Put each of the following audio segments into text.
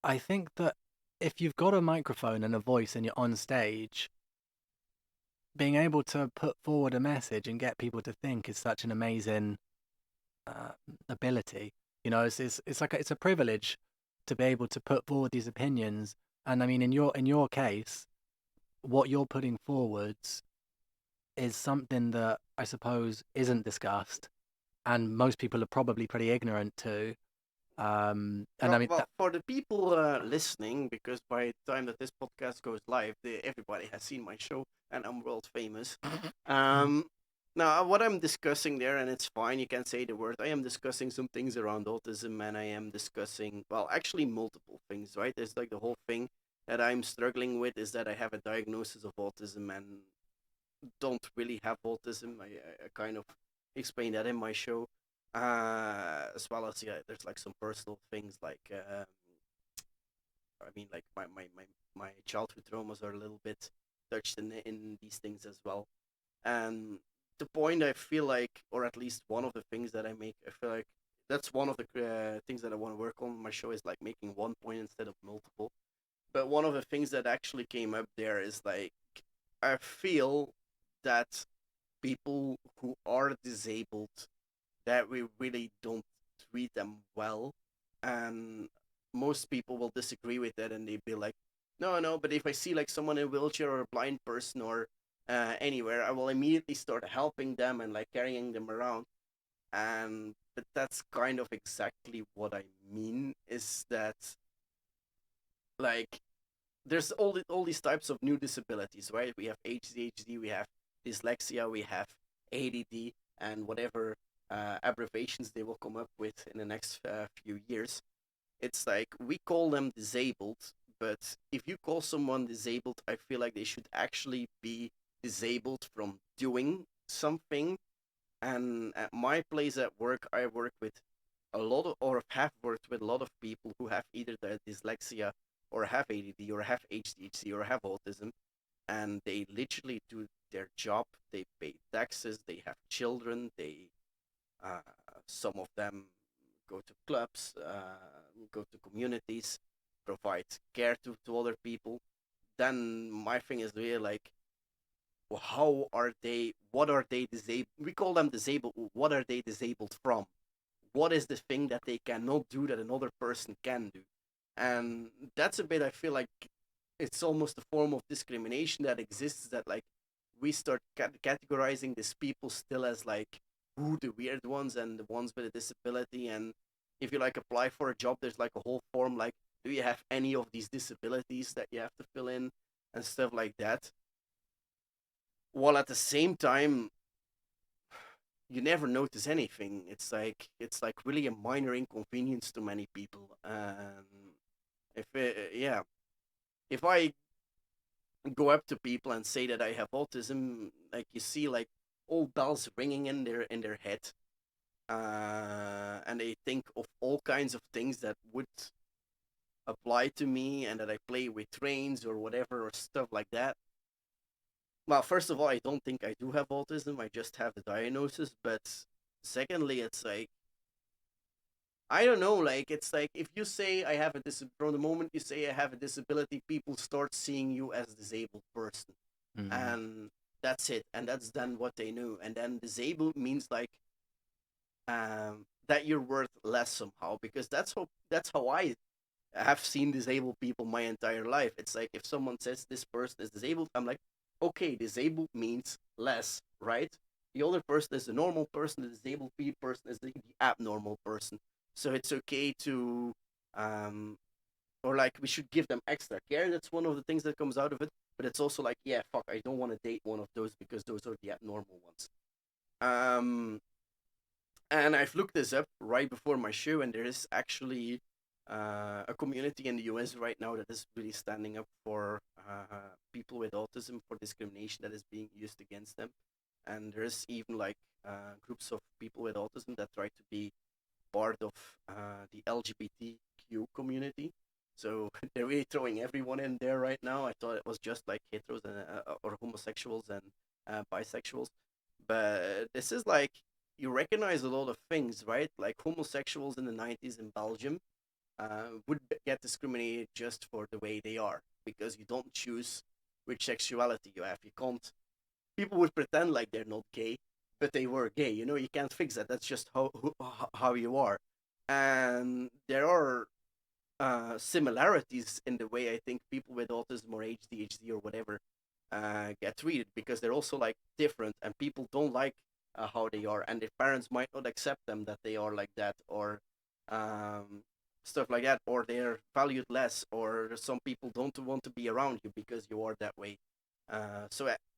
I think that if you've got a microphone and a voice and you're on stage, being able to put forward a message and get people to think is such an amazing uh, ability. It's like it's a privilege to be able to put forward these opinions. And I mean, in your case, what you're putting forwards is something that I suppose isn't discussed, and most people are probably pretty ignorant to. And I mean, Well, for the people listening, because by the time that this podcast goes live, everybody has seen my show and I'm world famous. Um, Now, what I'm discussing there, and it's fine, you can say the word, I am discussing some things around autism, and I am discussing, well, actually multiple things, right? There's like the whole thing that I'm struggling with is that I have a diagnosis of autism and don't really have autism. I kind of explain that in my show, as well as yeah, there's like some personal things like I mean like my childhood traumas are a little bit touched in these things as well. And the point I feel like, or at least one of the things that I make, I feel like that's one of the things that I want to work on. My show is like making one point instead of multiple. But one of the things that actually came up there is like I feel that people who are disabled that we really don't treat them well, and most people will disagree with that and they'd be like, no, but if I see like someone in a wheelchair or a blind person or anywhere, I will immediately start helping them and like carrying them around. And but that's kind of exactly what I mean, is that like there's all these types of new disabilities, right? We have ADHD, we have dyslexia, we have ADD, and whatever abbreviations they will come up with in the next few years. It's like we call them disabled, but if you call someone disabled, I feel like they should actually be disabled from doing something. And at my place at work, I work with a lot of, or have worked with a lot of people who have either the dyslexia or have ADD or have HDHD or have autism, and they literally do their job. They pay taxes. They have children. They uh, some of them go to clubs, go to communities, provide care to other people. Then my thing is really like, well, how are they? What are they disabled? We call them disabled. What are they disabled from? What is the thing that they cannot do that another person can do? And that's a bit, I feel like it's almost a form of discrimination that exists, that like we start categorizing these people still as like who the weird ones and the ones with a disability. And if you like apply for a job, there's like a whole form like, do you have any of these disabilities that you have to fill in and stuff like that. While at the same time, you never notice anything. It's like really a minor inconvenience to many people. If yeah, if I go up to people and say that I have autism, like you see like all bells ringing in their head, and they think of all kinds of things that would apply to me, and that I play with trains or whatever or stuff like that. Well, first of all, I don't think I do have autism. I just have the diagnosis. But secondly, it's like I don't know. Like it's like if you say I have a from the moment you say I have a disability, people start seeing you as a disabled person, mm, and that's it. And that's then what they know. And then disabled means like that you're worth less somehow, because that's how I have seen disabled people my entire life. It's like if someone says this person is disabled, I'm like, okay, disabled means less, right? The other person is the normal person, the disabled person is the abnormal person. So it's okay to, um, or like we should give them extra care. That's one of the things that comes out of it. But it's also like, yeah, fuck, I don't want to date one of those because those are the abnormal ones. Um, and I've looked this up right before my show, and there is actually a community in the US right now that is really standing up for people with autism, for discrimination that is being used against them. And there's even like groups of people with autism that try to be part of the LGBTQ community. So they're really throwing everyone in there right now. I thought it was just like heteros and, or homosexuals and bisexuals, but this is like you recognize a lot of things, right? Like homosexuals in the 90s in Belgium. would get discriminated just for the way they are, because you don't choose which sexuality you have. You can't. People would pretend like they're not gay, but they were gay. You know, you can't fix that. That's just how you are. And there are similarities in the way I think people with autism or ADHD or whatever get treated, because they're also like different, and people don't like how they are, and their parents might not accept them that they are like that, or um, stuff like that, or they're valued less, or some people don't want to be around you because you are that way.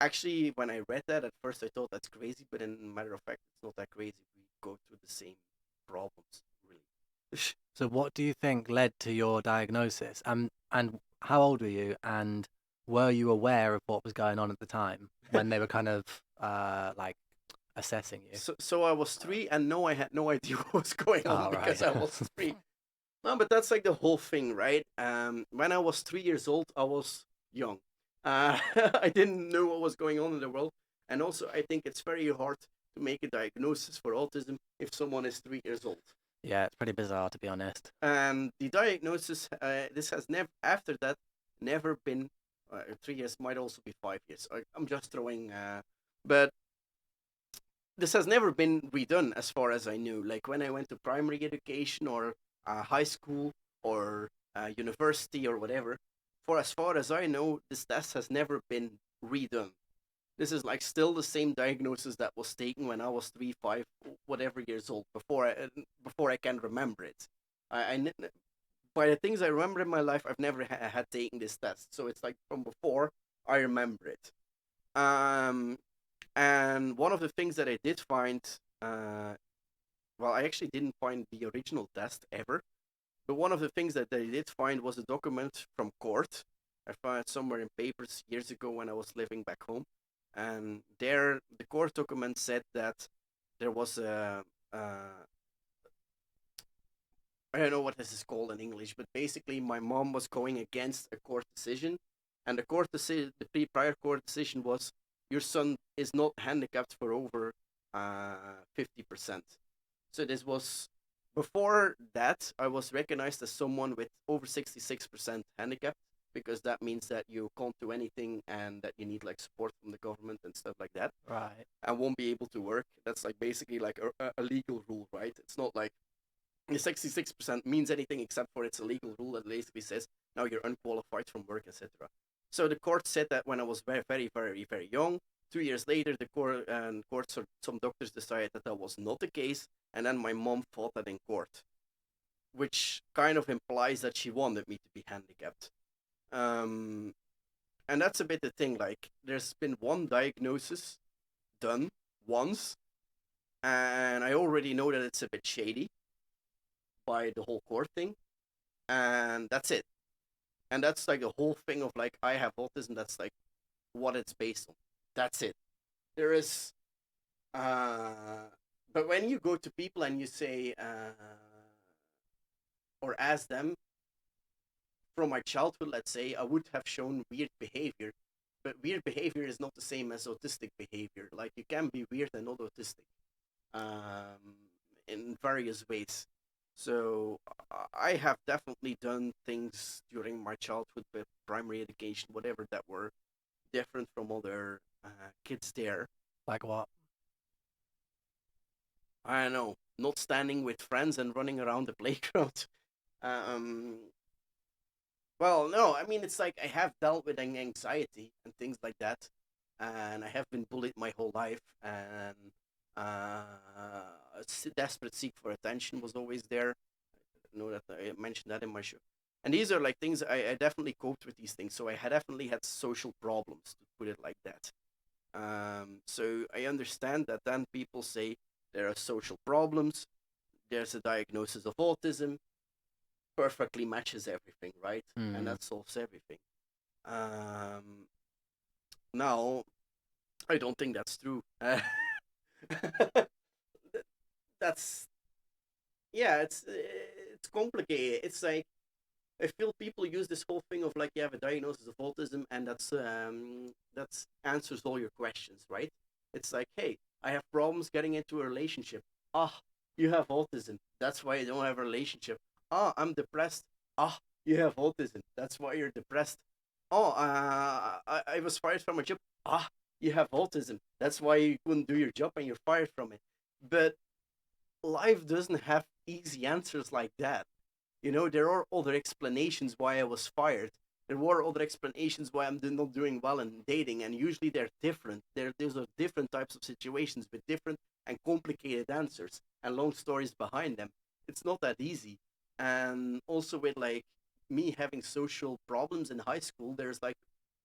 Actually, when I read that at first, I thought that's crazy, but in matter of fact, it's not that crazy. We go through the same problems, really. So what do you think led to your diagnosis? And how old were you? And were you aware of what was going on at the time when they were kind of like assessing you? So I was 3, and no, I had no idea what was going on Oh, right. because I was 3. No, but that's like the whole thing, right? When I was 3 years old, I was young. I didn't know what was going on in the world, and also I think it's very hard to make a diagnosis for autism if someone is 3 years old. Yeah, it's pretty bizarre to be honest. And the diagnosis, this has never after that never been 3 years, might also be 5 years. I'm just throwing, but this has never been redone as far as I knew. Like when I went to primary education or high school or university or whatever, for as far as I know, this test has never been redone. This is like still the same diagnosis that was taken when I was 3, 5, whatever years old, before I can remember it. I by the things I remember in my life, I've never had taken this test, so it's like from before I remember it. Um, and one of the things that I did find, well, I actually didn't find the original test ever, but one of the things that I did find was a document from court. I found it somewhere in papers years ago when I was living back home. And there, the court document said that there was I don't know what this is called in English, but basically my mom was going against a court decision, and the court decision, the prior court decision was your son is not handicapped for over 50%. So this was before that I was recognized as someone with over 66% handicap, because that means that you can't do anything and that you need like support from the government and stuff like that, Right. and won't be able to work. That's like basically like a legal rule, right? It's not like the 66% means anything except for it's a legal rule that basically says now you're unqualified from work, etc. So the court said that when I was very, very, very, very young. 2 years later, the court and courts or some doctors decided that that was not the case, and then my mom fought that in court, which kind of implies that she wanted me to be handicapped. Um, and that's a bit the thing. Like, there's been one diagnosis done once, and I already know that it's a bit shady by the whole court thing, and that's it. And that's like the whole thing of like I have autism. That's like what it's based on. That's it. There is, uh, but when you go to people and you say or ask them from my childhood, let's say I would have shown weird behavior, but weird behavior is not the same as autistic behavior. Like you can be weird and not autistic, um, in various ways. So I have definitely done things during my childhood with primary education, whatever, that were different from other kids there. Like what? I don't know, not standing with friends and running around the playground. Um, well, no, I mean, it's like I have dealt with anxiety and things like that, and I have been bullied my whole life, and desperate seek for attention was always there. I know that I mentioned that in my show. And these are like things I definitely coped with these things. So I had definitely had social problems, to put it like that. So I understand that then people say there are social problems, there's a diagnosis of autism, perfectly matches everything, right? And Hmm. that solves everything. Um, Now, I don't think that's true. That's yeah, it's complicated. It's like I feel people use this whole thing of like you have a diagnosis of autism and that's answers all your questions, right? It's like, hey, I have problems getting into a relationship. Ah, you have autism. That's why you don't have a relationship. Ah, I'm depressed. Ah, you have autism. That's why you're depressed. Oh, I was fired from a job. Ah, you have autism. That's why you couldn't do your job and you're fired from it. But life doesn't have easy answers like that. You know, there are other explanations why I was fired. There were other explanations why I'm not doing well in dating, and usually they're different. There's a different types of situations with different and complicated answers and long stories behind them. It's not that easy. And also with like me having social problems in high school, there's like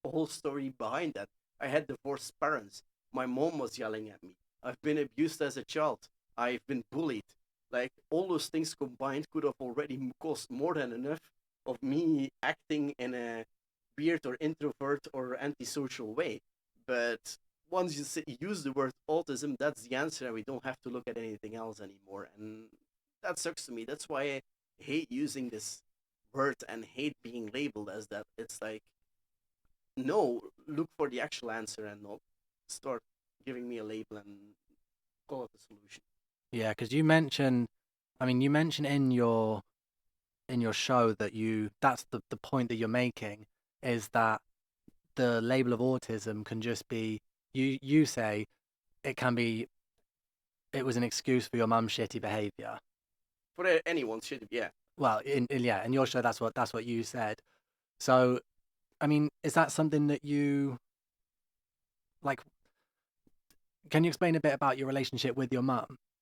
a whole story behind that. I had divorced parents. My mom was yelling at me. I've been abused as a child. I've been bullied. Like all those things combined could have already cost more than enough of me acting in a weird or introvert or antisocial way. But once you use the word autism, that's the answer, and we don't have to look at anything else anymore. And that sucks to me. That's why I hate using this word and hate being labeled as that. It's like, no, look for the actual answer and not start giving me a label and call it a solution. Yeah, because you mentioned, I mean, you mentioned in your show that that's the point that you're making is that the label of autism can just be you say it can be it was an excuse for your mum's shitty behavior. For anyone should, yeah. Well, yeah, in your show that's what you said. So, I mean, is that something that you like? Can you explain a bit about your relationship with your mum?